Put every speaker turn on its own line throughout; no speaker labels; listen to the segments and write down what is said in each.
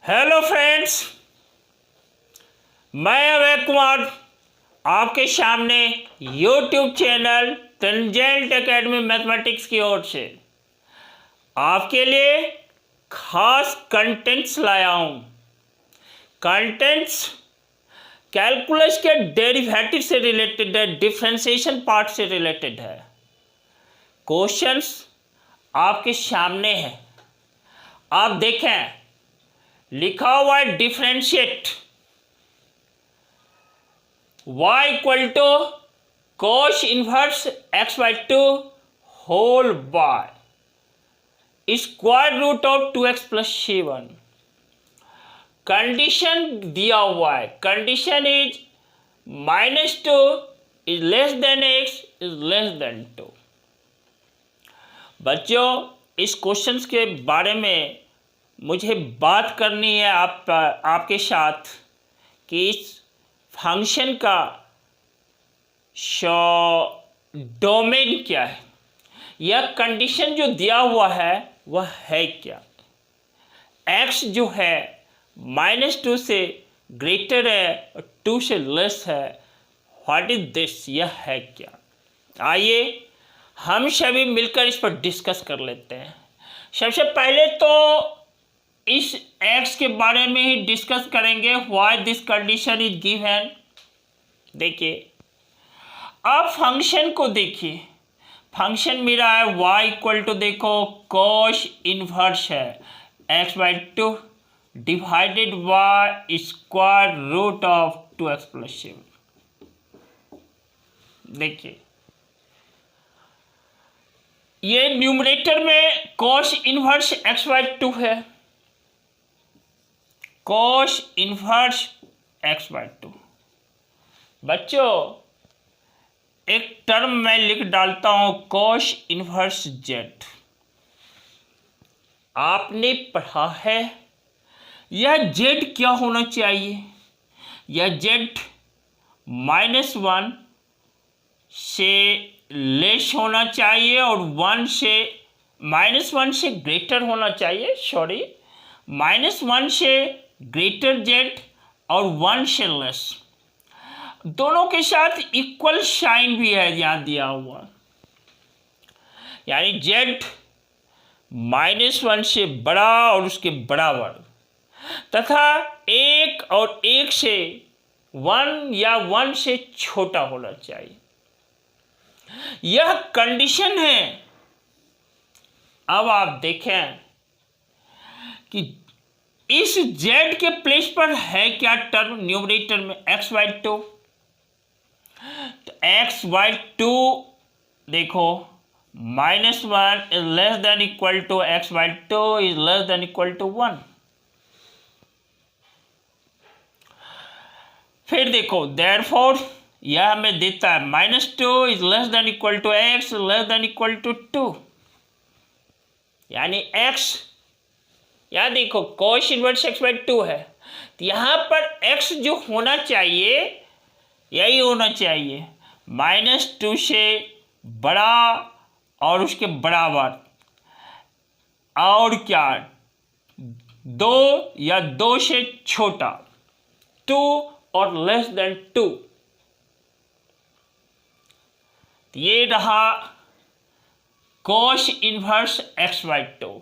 Hello friends, मैं अभय कुमार आपके सामने YouTube channel Tangent Academy mathematics की ओर से आपके लिए खास कंटेंट्स लाया हूँ। कंटेंट्स कैलकुलस के डेरिवेटिव से रिलेटेड है, डिफरेंशिएशन पार्ट से रिलेटेड है। क्वेश्चंस आपके सामने है, आप देखें। लिखा हुआ है differentiate y equal to cos inverse x by 2 whole by square root of 2x plus 7। Condition दिया हुआ है, condition is -2 is less than x is less than 2। बच्चों, इस क्वेश्चन के बारे में मुझे बात करनी है आपके साथ कि इस फंक्शन का डोमेन क्या है। यह कंडीशन जो दिया हुआ है वह है क्या। x जो है -2 से ग्रेटर है और 2 से लेस है। व्हाट इज दिस, यह है क्या। आइए हम सभी मिलकर इस पर डिस्कस कर लेते हैं। सबसे पहले तो इस x के बारे में ही डिस्कस करेंगे, why this condition is given. देखिए, अब फंक्शन को देखिए, फंक्शन मेरा है y इक्वल टू, देखो कोश इनवर्स है x by 2 divided by square root of 2x plus 7। देखिए, ये न्यूमरेटर में कोश इनवर्स x बाई 2 है, कोश इनवर्स x बाई 2। बच्चों, एक टर्म मैं लिख डालता हूं कोश इनवर्स z। आपने पढ़ा है यह z क्या होना चाहिए। यह z -1 से लेस होना चाहिए और 1 से -1 से ग्रेटर होना चाहिए। सॉरी, -1 से ग्रेटर z और 1 से लेस। दोनों के साथ इक्वल साइन भी है यहाँ दिया हुआ, यानी z -1 से बड़ा और उसके बराबर, तथा 1 और 1 से 1 या 1 से छोटा होना चाहिए। यह कंडीशन है। अब आप देखें कि इस z के प्लेस पर है क्या टर्म न्यूमरेटर में, x बाई 2। तो x बाई 2 देखो -1 is less than equal to x by 2 is less than equal to 1। फिर देखो देयरफॉर यह हमें देता है -2 is less than equal to x less than equal to 2, यानी x, यहां देखो कोश इनवर्स x बाई 2 है, तो यहां पर x जो होना चाहिए यही होना चाहिए -2 से बड़ा और उसके बराबर, और क्या 2 या 2 से छोटा, 2 और लेस देन 2। ये रहा कोश इनवर्स x बाई 2।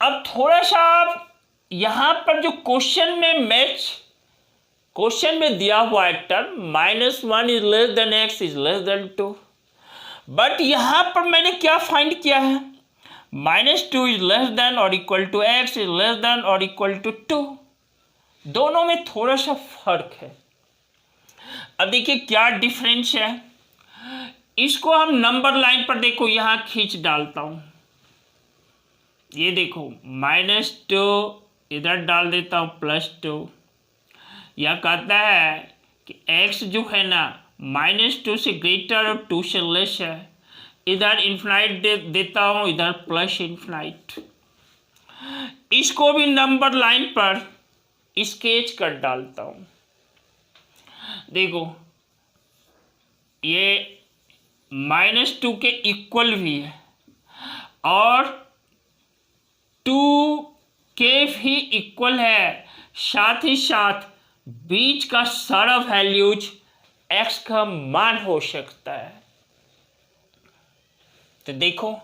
अब थोड़ा सा यहां पर जो क्वेश्चन में दिया हुआ है term -1 is less than x is less than 2, but यहां पर मैंने क्या फाइंड किया है, -2 इज लेस देन और equal to x is less than और इक्वल टू 2। दोनों में थोड़ा सा फर्क है। अब देखिए क्या डिफरेंस है, इसको हम नंबर लाइन पर देखो यहां खींच डालता हूं। ये देखो -2 इधर डाल देता हूं +2। यह कहता है कि x जो है ना -2 से ग्रेटर और 2 से लेस है। इधर इन्फिनाइट देता हूं, इधर प्लस इन्फिनाइट। इसको भी नंबर लाइन पर स्केच कर डालता हूं। देखो ये -2 के इक्वल भी है और 2 के भी इक्वल है, साथ ही साथ बीच का सारा वैल्यूज x का मान हो सकता है। तो देखो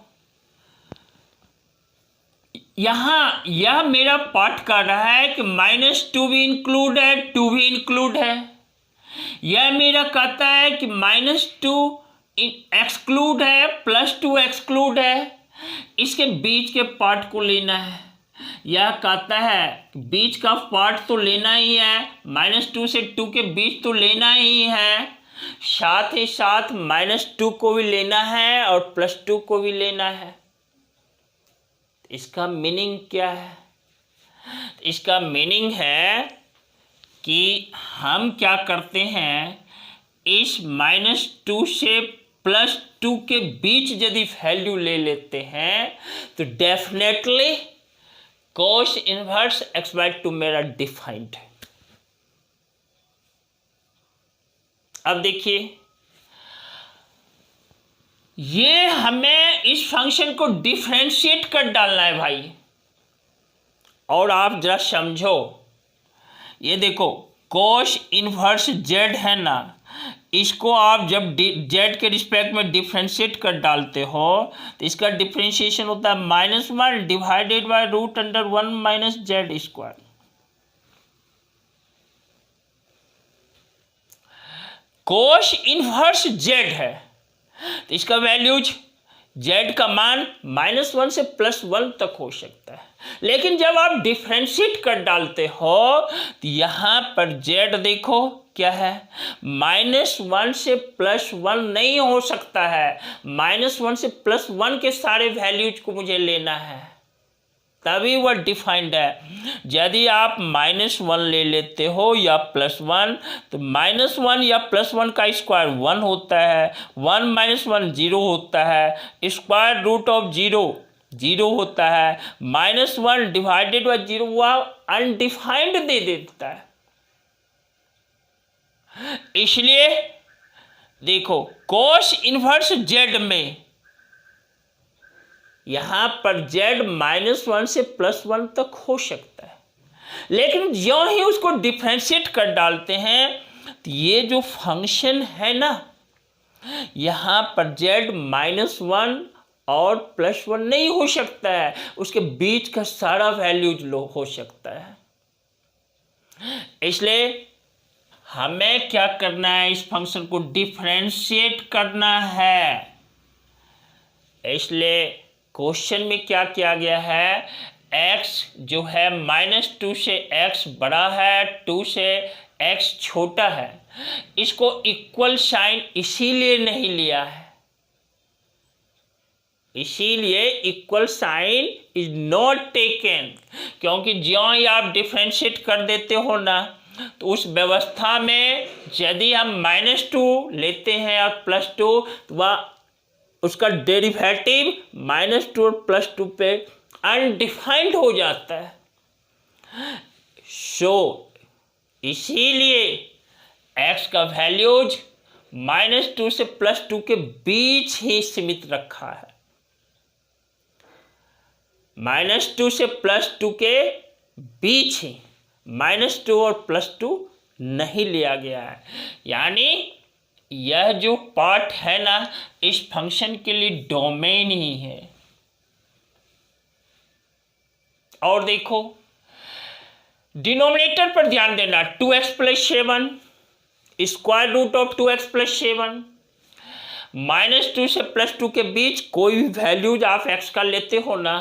यहां यह मेरा पार्ट कर रहा है कि -2 भी इंक्लूड है, 2 भी इंक्लूड है। यह मेरा कहता है कि -2 एक्सक्लूड है, +2 एक्सक्लूड है। इसके बीच के पार्ट को लेना है। यह कहता है बीच का पार्ट तो लेना ही है, -2 से 2 के बीच तो लेना ही है, साथ ही साथ -2 को भी लेना है और +2 को भी लेना है। इसका मीनिंग क्या है? इसका मीनिंग है कि हम क्या करते हैं, इस -2 से +2 के बीच यदि वैल्यू ले लेते हैं तो डेफिनेटली cos इनवर्स x/2 मेरा डिफाइंड है। अब देखिए ये हमें इस फंक्शन को डिफरेंशिएट कर डालना है भाई। और आप जरा समझो, ये देखो cos इनवर्स z है ना, इसको आप जब z के रिस्पेक्ट में डिफरेंशिएट कर डालते हो तो इसका डिफरेंशिएशन होता है -1 divided bye √1 - z²। cos inverse z है तो इसका वैल्यूज z का मान -1 से +1 तक हो सकता है। लेकिन जब आप डिफरेंशिएट कर डालते हो तो यहाँ पर z देखो क्या है, -1 से +1 नहीं हो सकता है। -1 से +1 के सारे वैल्यूज को मुझे लेना है, तभी वह डिफाइंड है। यदि आप -1 ले लेते हो या +1 तो -1 या +1 का स्क्वायर 1 होता है, 1 - 1 0 होता है, स्क्वायर रूट ऑफ 0 0 होता है, -1 डिवाइडेड बाय 0 वह अनडिफाइंड दे देता है। इसलिए देखो cos इनवर्स z में यहां पर z -1 से +1 तक हो सकता है, लेकिन जो ही उसको डिफरेंशिएट कर डालते हैं तो ये जो फंक्शन है ना, यहां पर z -1 और +1 नहीं हो सकता है, उसके बीच का सारा वैल्यूज लो हो सकता है। इसलिए हमें क्या करना है, इस फंक्शन को डिफरेंशिएट करना है। इसलिए क्वेश्चन में क्या किया गया है, x जो है -2 से x बड़ा है, 2 से x छोटा है, इसको इक्वल साइन इसीलिए नहीं लिया है, इसीलिए equal sign is not taken, क्योंकि ज्यों ही आप डिफरेंशिएट कर देते हो ना तो उस व्यवस्था में यदि हम -2 लेते हैं और +2 तो वह उसका डेरिवेटिव -2 और +2 पे अनडिफाइंड हो जाता है। सो इसीलिए x का वैल्यूज -2 से +2 के बीच ही सीमित रखा है, -2 से +2 के बीच ही, -2 और +2 नहीं लिया गया है। यानी यह जो पार्ट है ना इस फंक्शन के लिए डोमेन ही है। और देखो डिनोमिनेटर पर ध्यान देना, 2x + 7 square root of 2x + 7, -2 से +2 के बीच कोई भी वैल्यूज आप x का लेते हो ना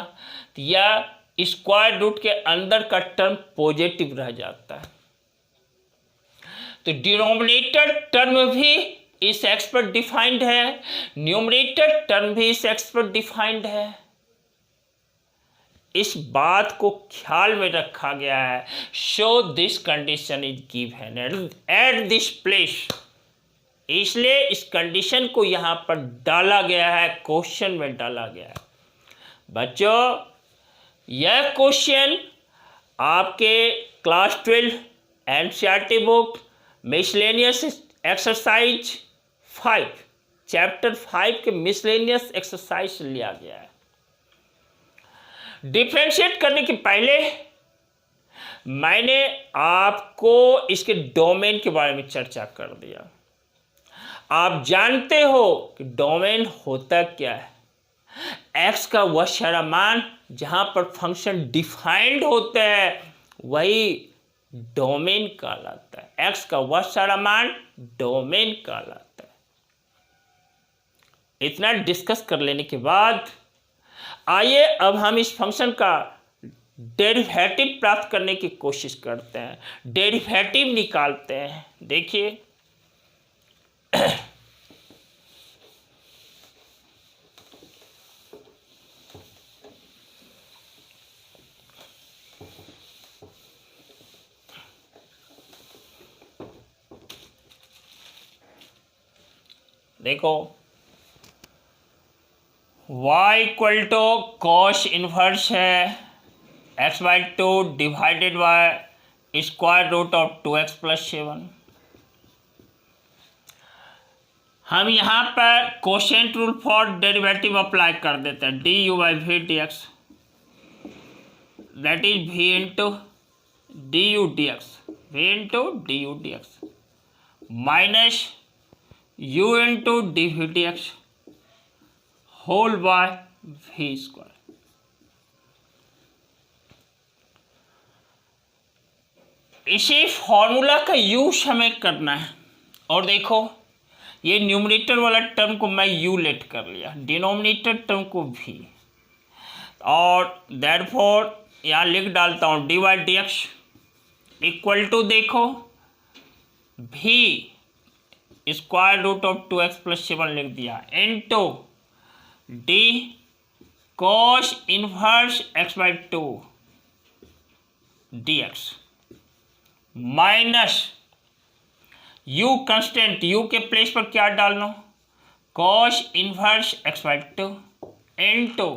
तो यह स्क्वायर रूट के अंदर का टर्म पॉजिटिव रह जाता है। तो डिनोमिनेटर टर्म भी इस x पर डिफाइंड है, न्यूमरेटर टर्म भी इस x पर डिफाइंड है। इस बात को ख्याल में रखा गया है। So this condition is given at this place, इसलिए इस कंडीशन को यहाँ पर डाला गया है, क्वेश्चन में डाला गया है। बच्चों यह क्वेश्चन आपके class 12 NCERT book miscellaneous exercise 5 chapter 5 के मिसलेनियस एक्सरसाइज लिया गया है। डिफ्रेंशिएट करने के पहले मैंने आपको इसके डोमेन के बारे में चर्चा कर दिया। आप जानते हो कि डोमेन होता क्या है। एक्स का वह सारा मान जहां पर फंक्शन डिफाइंड होता है वही डोमेन कहलाता है। एक्स का वह सारा मान डोमेन कहलाता है। इतना डिस्कस कर लेने के बाद आइए अब हम इस फंक्शन का डेरिवेटिव प्राप्त करने की कोशिश करते हैं, डेरिवेटिव निकालते हैं। देखिए देखो y equal to cos inverse है x/2 divided by square root of 2x + 7। हम यहाँ पर quotient rule for derivative apply कर देते हैं। du/v dx that is v into du dx, v into du dx minus u into dv dx whole by v square. इसी formula का use हमें करना है। और देखो ये न्यूमरेटर वाला टर्म को मैं u लेट कर लिया, डिनोमिनेटर टर्म को v, और देयरफॉर यहाँ लिख डालता हूँ dy/dx इक्वल टू देखो v square root of 2x + 7 लिख दिया into d cos inverse x/2 dx minus u constant, u के प्लेस पर क्या डालना, cos इनवर्स x/2 इनटू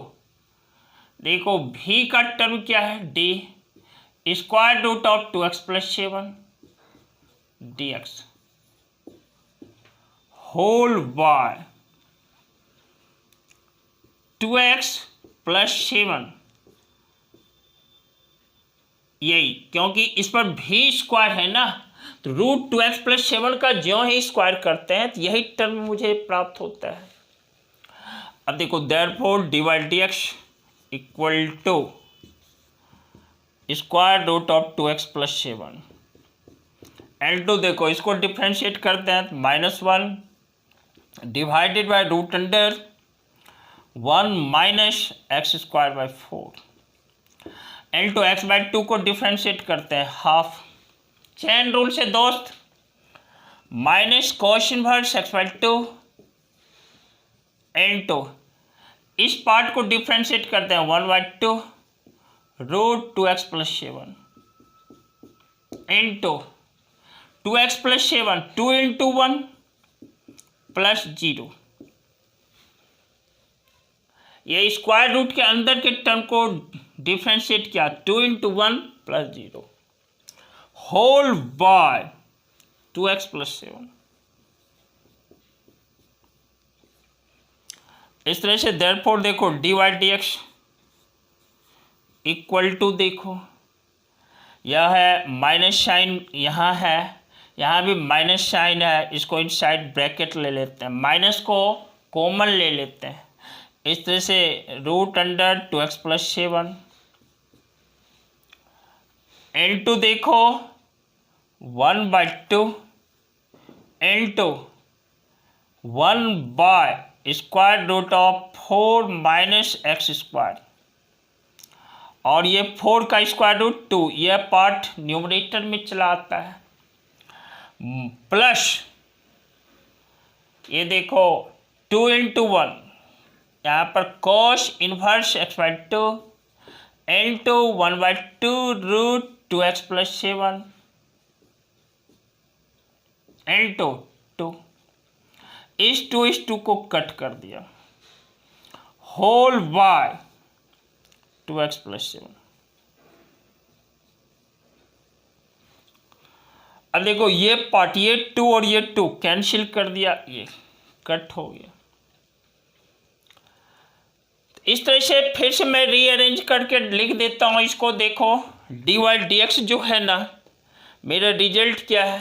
देखो v का टर्म क्या है d square root of 2x + 7 dx whole by 2x + 7। यही क्योंकि इस पर भी स्क्वायर है ना, तो रूट 2x + 7 का ज्यों ही स्क्वायर करते हैं तो यही टर्म मुझे प्राप्त होता है। अब देखो therefore dy/dx equal to square root of 2x + 7 L2 देखो इसको डिफ्रेंशिएट करते हैं -1 divided by root under 1 minus x²/4 L2 x/2 को डिफ्रेंशिएट करते हैं हाफ, चेन रूल से दोस्त, minus cos inverse x/2 L2 इस पार्ट को डिफ्रेंशिएट करते हैं 1/2 root 2x + 7 into 2x + 7 2 into 1 plus 0। ये स्क्वायर रूट के अंदर के टर्म को डिफ्रेंशिएट किया 2 into 1 plus 0 whole by 2x + 7। इस तरह से देयरफॉर देखो dy/dx इक्वल टू देखो यह है माइनस साइन, यहाँ है, यहाँ भी माइनस साइन है, इसको इनसाइड ब्रैकेट ले लेते हैं, माइनस को कॉमन ले लेते हैं। इस तरह से रूट अंडर 2x + 7 इंटू देखो 1/2 into 1 square root of 4 minus x², और ये 4 का स्क्वायर रूट 2, यह पार्ट न्यूमरेटर में चला आता है, प्लस ये देखो 2 इंटू 1 यहाँ पर cos inverse x/2 into 1/2 root 2x + 7 into 2, इस 2 को कट कर दिया होल बाय 2x + 7। अब देखो ये पार्ट, ये 2 और ये 2 कैंसिल कर दिया, ये कट हो गया। इस तरह से फिर से मैं रीअरेंज करके लिख देता हूँ इसको। देखो डी वाई डी एक्स जो है ना, मेरा रिजल्ट क्या है,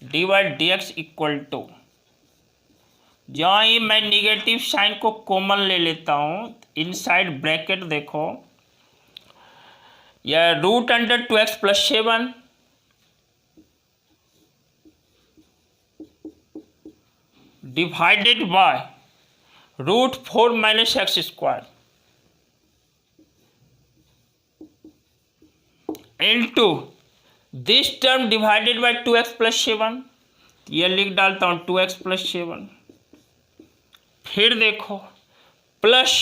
d Y D x equal to, जहाँ ही मैं निगेटिव साइन को कॉमन ले लेता हूँ, इनसाइड ब्रैकेट देखो, या root under 2x plus 7 divided by root 4 minus x square into this term divided by 2x plus 7, यह लिख डालता हूँ 2x प्लस 7। फिर देखो plus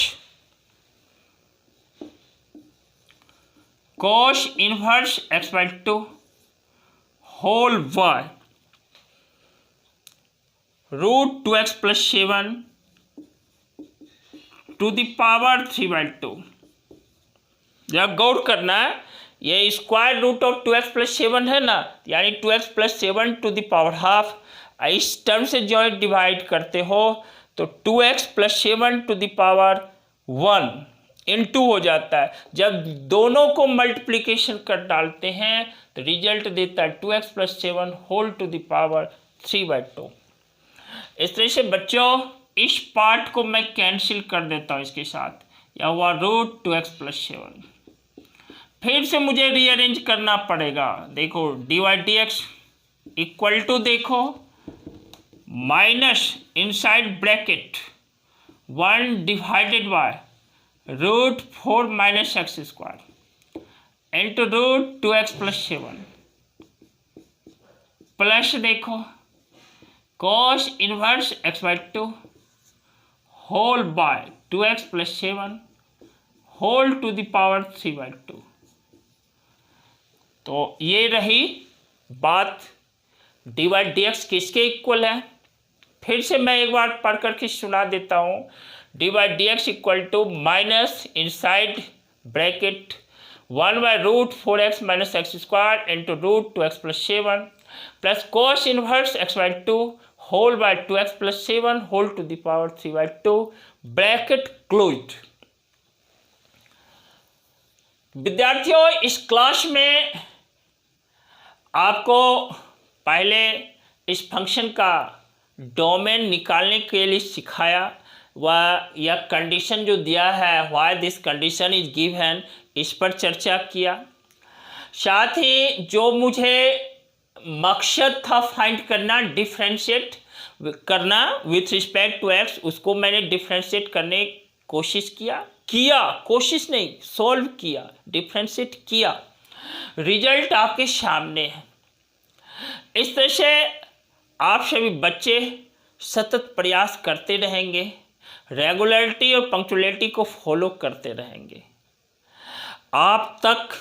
cos inverse x by 2 whole by root 2x plus 7 to the power 3 by 2। जब गौर करना है, ये square root of 2x plus 7 है ना, यानी 2x plus 7 to the power half. इस टर्म से जो डिवाइड करते हो तो 2x plus 7 to the power 1 into हो जाता है। जब दोनों को मल्टीप्लिकेशन कर डालते हैं तो रिजल्ट देता है 2x plus 7 whole to the power 3 by 2। इस तरह से बच्चों इस पार्ट को मैं कैंसिल कर देता हूँ इसके साथ, या हुआ रूट 2x प्लस 7। फिर से मुझे रीअरेंज करना पड़ेगा। देखो D Y D x equal to, देखो minus inside bracket 1 divided by root 4 minus x square into root 2x plus 7 plus देखो cos inverse x by 2 whole by 2x plus 7 whole to the power 3 by 2। तो ये रही बात, D Y D X किसके equal है। फिर से मैं एक बार पढ़ करके सुना देता हूँ। D Y D x equal to minus inside bracket 1 by root 4x minus x square into root 2x plus 7 plus cos inverse x by 2 whole by 2x plus 7 whole to the power 3 by 2 bracket closed. विद्यार्थियों इस class में आपको पहले इस function का domain निकालने के लिए सिखाया, वह यह कंडीशन जो दिया है why this condition is given, इस पर चर्चा किया। साथ ही जो मुझे मकसद था फाइंड करना, डिफ्रेंशिएट करना विथ रिस्पेक्ट टू एक्स, उसको मैंने डिफ्रेंशिएट करने की कोशिश किया, कोशिश नहीं, सॉल्व किया, डिफ्रेंशिएट किया। रिजल्ट आपके सामने है। इस तरह से आप सभी बच्चे सतत प्रयास करते रहेंगे, रेगुलरिटी और पंक्चुअलिटी को फॉलो करते रहेंगे, आप तक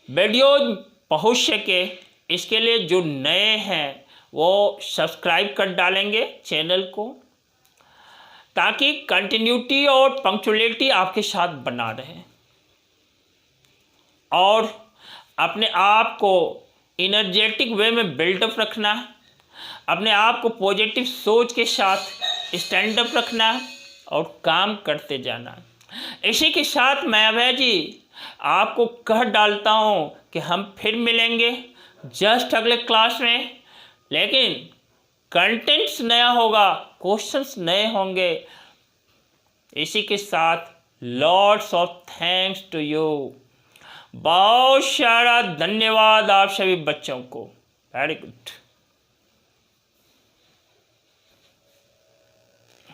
वीडियो पहुंच सके। इसके लिए जो नए हैं वो सब्सक्राइब कर डालेंगे चैनल को, ताकि कंटिन्यूटी और पंक्चुअलिटी आपके साथ बना रहे, और अपने आप को इनर्जेटिक वे में बिल्डअप रखना, अपने आप को पॉजिटिव सोच के साथ स्टैंड अप रखना और काम करते जाना। इसी के साथ मैं अभय जी आपको कह डालता हूँ कि हम फिर मिलेंगे जस्ट अगले क्लास में, लेकिन कंटेंट्स नया होगा, क्वेश्चंस नए होंगे। इसी के साथ lots of thanks to you, बहुत सारा धन्यवाद आप सभी बच्चों को। Very good.